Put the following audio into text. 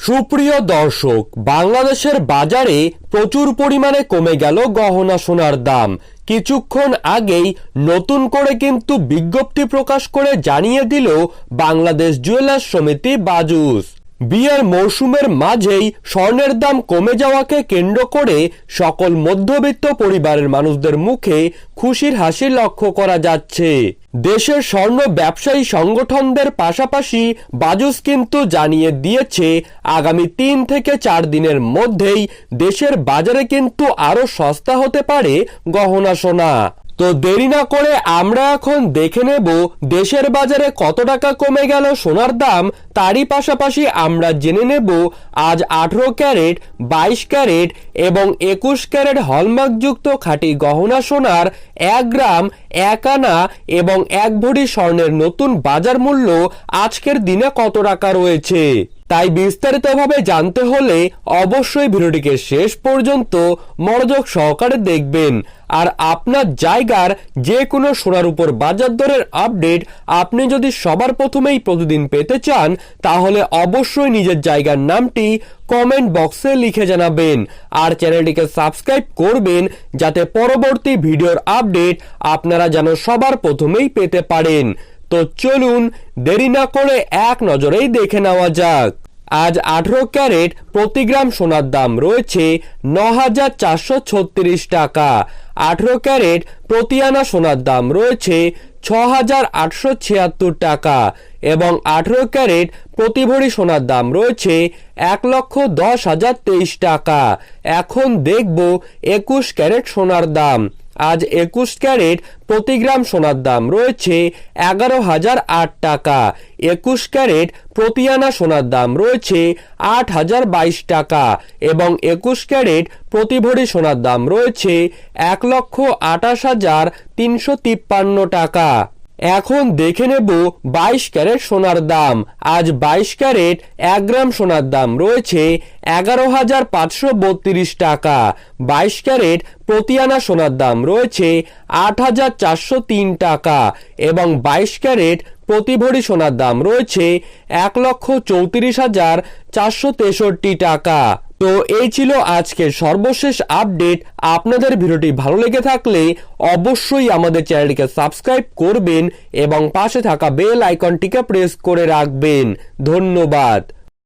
সুপ্রিয় দর্শক, বাংলাদেশের বাজারে প্রচুর পরিমাণে কমে গেল গহনা সোনার দাম। কিছুক্ষণ আগেই নতুন করে কিন্তু বিজ্ঞপ্তি প্রকাশ করে জানিয়ে দিল বাংলাদেশ জুয়েলার্স সমিতি বাজুস। বিয়ের মৌসুমের মাঝেই স্বর্ণের দাম কমে যাওয়াকে কেন্দ্র করে সকল মধ্যবিত্ত পরিবারের মানুষদের মুখে খুশির হাসি লক্ষ্য করা যাচ্ছে। দেশের স্বর্ণ ব্যবসায়ী সংগঠনদের পাশাপাশি বাজুস কিন্তু জানিয়ে দিয়েছে আগামী 3 থেকে 4 দিনের মধ্যেই দেশের বাজারে কিন্তু আরো সস্তা হতে পারে গহনা সোনা। তো দেরি না করে আমরা এখন দেখে নেব দেশের বাজারে কত টাকা কমে গেল সোনার দাম। তারই পাশাপাশি আমরা জেনে নেব আজ 18 ক্যারেট, 22 ক্যারেট এবং 21 ক্যারেট হলমার্কযুক্ত খাঁটি গহনা সোনার 1 গ্রাম, 1 আনা এবং 1 ভরি স্বর্ণের নতুন বাজার মূল্য আজকের দিনে কত টাকা রয়েছে। তাই বিস্তারিতভাবে জানতে হলে অবশ্যই ভিডিওটিকে শেষ পর্যন্ত মনোযোগ সহকারে দেখবেন। আর আপনার জায়গার যে কোনো সোনার উপর বাজার দরের আপডেট আপনি যদি সবার প্রথমেই প্রতিদিন পেতে চান তাহলে অবশ্যই নিজের জায়গার নামটি কমেন্ট বক্সে লিখে জানাবেন আর চ্যানেলটিকে সাবস্ক্রাইব করবেন যাতে পরবর্তী ভিডিওর আপডেট আপনারা যেন সবার প্রথমেই পেতে পারেন। তো চলুন দেরি না করে এক নজরেই দেখে নেওয়া যাক। আজ 18 ক্যারেট প্রতি গ্রাম সোনার দাম রয়েছে 9,436 টাকা। 18 ক্যারেট প্রতি আনা সোনার দাম রয়েছে 6,876 টাকা এবং 18 ক্যারেট প্রতি ভরি সোনার দাম রয়েছে 1,10,023 টাকা। এখন দেখব 21 ক্যারেট সোনার দাম। আজ 21 ক্যারেট প্রতি গ্রাম সোনার দাম রয়েছে 11,008 টাকা। 21 ক্যারেট প্রতি আনা সোনার দাম রয়েছে 8,022 টাকা এবং 21 ক্যারেট প্রতি ভরি সোনার দাম রয়েছে 1,28,353 টাকা। এখন দেখে নেব 22 ক্যারেট সোনার দাম। আজ 22 ক্যারেট 1 গ্রাম সোনার দাম রয়েছে 11,532 টাকা। 22 ক্যারেট প্রতি আনা সোনার দাম রয়েছে 8,403 টাকা এবং 22 ক্যারেট প্রতি ভরি সোনার দাম রয়েছে 1,34,463 টাকা। তো এই ছিল আজকের সর্বশেষ আপডেট। আপনাদের ভিডিওটি ভালো লেগে থাকলে অবশ্যই আমাদের চ্যানেলটিকে সাবস্ক্রাইব করবেন এবং পাশে থাকা বেল আইকনটিকে প্রেস করে রাখবেন। ধন্যবাদ।